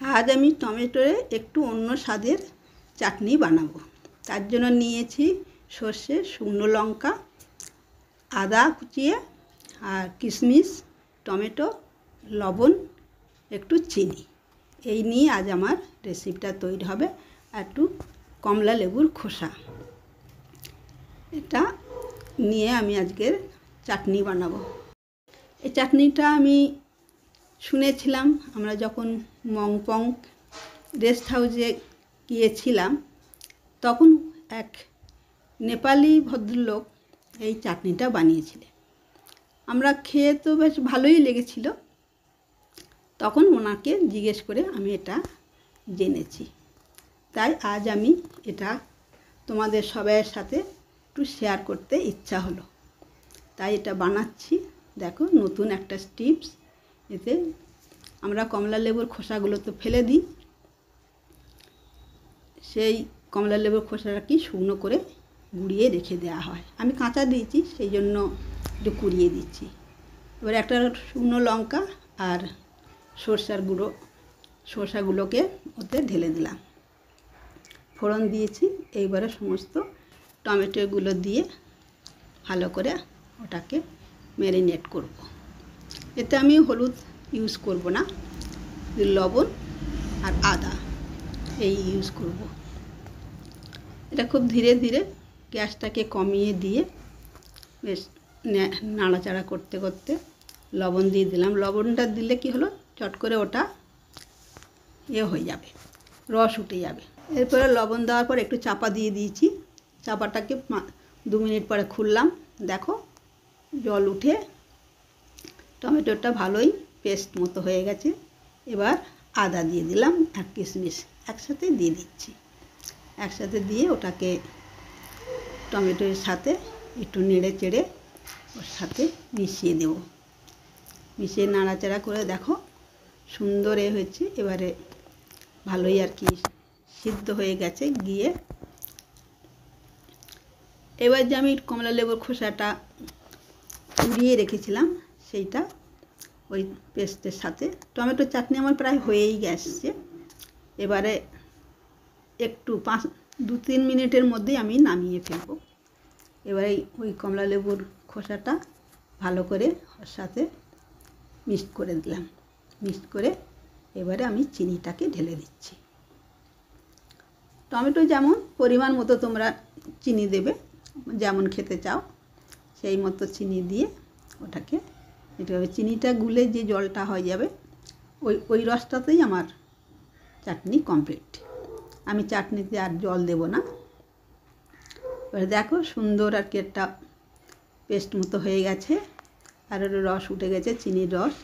আজ আমি টমেটোরে একটু অন্য স্বাদের চাটনি বানাবো। তার জন্য নিয়েছি সর্ষে, শুকনো লঙ্কা, আদা কুচিয়ে, আর কিশমিশ, টমেটো, লবণ, একটু চিনি। এই নিয়ে আজ আমার রেসিপিটা তৈরি হবে। আর একটু কমলা লেবুর খোসা, এটা নিয়ে আমি আজকের চাটনি বানাবো। এই চাটনিটা আমি শুনেছিলাম, আমরা যখন মংপং রেস্ট হাউসে গিয়েছিলাম তখন এক নেপালি ভদ্রলোক এই চাটনিটা বানিয়েছিলেন। আমরা খেয়ে তো বেশ ভালোই লেগেছিল। তখন ওনাকে জিজ্ঞেস করে আমি এটা জেনেছি। তাই আজ আমি এটা তোমাদের সবাইয়ের সাথে একটু শেয়ার করতে ইচ্ছা হলো, তাই এটা বানাচ্ছি। দেখো, নতুন একটা টিপস। এতে আমরা কমলা লেবুর খোসাগুলো তো ফেলে দিই, সেই কমলা লেবুর খোসাটা কি শুকনো করে গুঁড়িয়ে রেখে দেওয়া হয়। আমি কাঁচা দিয়েছি, সেই জন্য একটু কুড়িয়ে দিচ্ছি। এবার একটা শুকনো লঙ্কা আর সরষাগুলোকে ওতে ঢেলে দিলাম, ফোড়ন দিয়েছি। এইবারে সমস্ত টমেটোগুলো দিয়ে ভালো করে ওটাকে ম্যারিনেট করব। এতে আমি হলুদ ইউজ করব না, লবণ আর আদা এই ইউজ করব। এটা খুব ধীরে ধীরে গ্যাসটাকে কমিয়ে দিয়ে বেশ নাড়াচাড়া করতে করতে লবণ দিয়ে দিলাম। লবণটা দিলে কি হলো, চট করে ওটা হয়ে যাবে, রস উঠে যাবে। এরপরে লবণ দেওয়ার পর একটু চাপা দিয়ে দিয়েছি। চাপাটাকে 2 মিনিট পরে খুললাম। দেখো, জল উঠে টমেটোটা ভালোই পেস্ট মতো হয়ে গেছে। এবার আদা দিয়ে দিলাম আর কিশমিশ একসাথে দিয়ে দিচ্ছি। একসাথে দিয়ে ওটাকে টমেটোর সাথে একটু নেড়ে চেড়ে ওর সাথে মিশিয়ে দেব। মিশিয়ে নাড়াচাড়া করে দেখো সুন্দর হয়েছে। এবারে ভালোই আর কি সিদ্ধ হয়ে গেছে গিয়ে। এবার যে আমি কমলা লেবুর খোসাটা উড়িয়ে রেখেছিলাম সেইটা ওই পেস্টের সাথে, টমেটো চাটনি আমার প্রায় হয়েই গেছে। এবারে একটু 2-3 মিনিটের মধ্যেই আমি নামিয়ে ফেলব। এবারে ওই কমলা লেবুর খোসাটা ভালো করে ওর সাথে মিক্সড করে দিলাম। মিক্সড করে এবারে আমি চিনিটাকে ঢেলে দিচ্ছি। টমেটো যেমন পরিমাণ মতো তোমরা চিনি দেবে, যেমন খেতে চাও সেই মতো চিনি দিয়ে ওটাকে এভাবে চিনিটা গুলে যে জলটা হয়ে যাবে ওই রসটাতেই আমার চাটনি কমপ্লিট। আমি চাটনিতে আর জল দেব না। এবার দেখো সুন্দর আর কি একটা পেস্ট মতো হয়ে গেছে, আর রস উঠে গেছে, চিনির রস।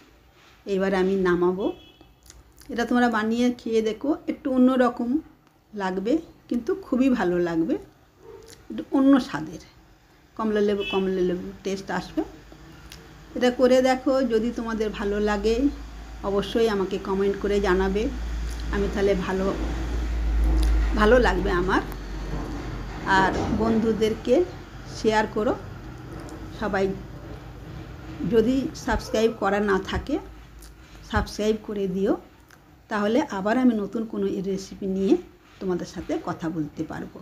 এবার আমি নামাবো। এটা তোমরা বানিয়ে খেয়ে দেখো, একটু অন্যরকম লাগবে কিন্তু খুবই ভালো লাগবে। একটু অন্য স্বাদের কমলা লেবু টেস্ট আসবে। এটা করে দেখো, যদি তোমাদের ভালো লাগে অবশ্যই আমাকে কমেন্ট করে জানাবে। আমি তাহলে ভালো লাগবে আমার। আর বন্ধুদেরকে শেয়ার করো। সবাই যদি সাবস্ক্রাইব করা না থাকে সাবস্ক্রাইব করে দিও, তাহলে আবার আমি নতুন কোনো রেসিপি নিয়ে তোমাদের সাথে কথা বলতে পারবো।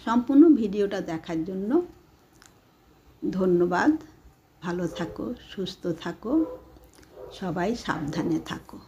সম্পূর্ণ ভিডিওটা দেখার জন্য ধন্যবাদ। ভালো থাকো, সুস্থ থাকো, সবাই সাবধানে থাকো।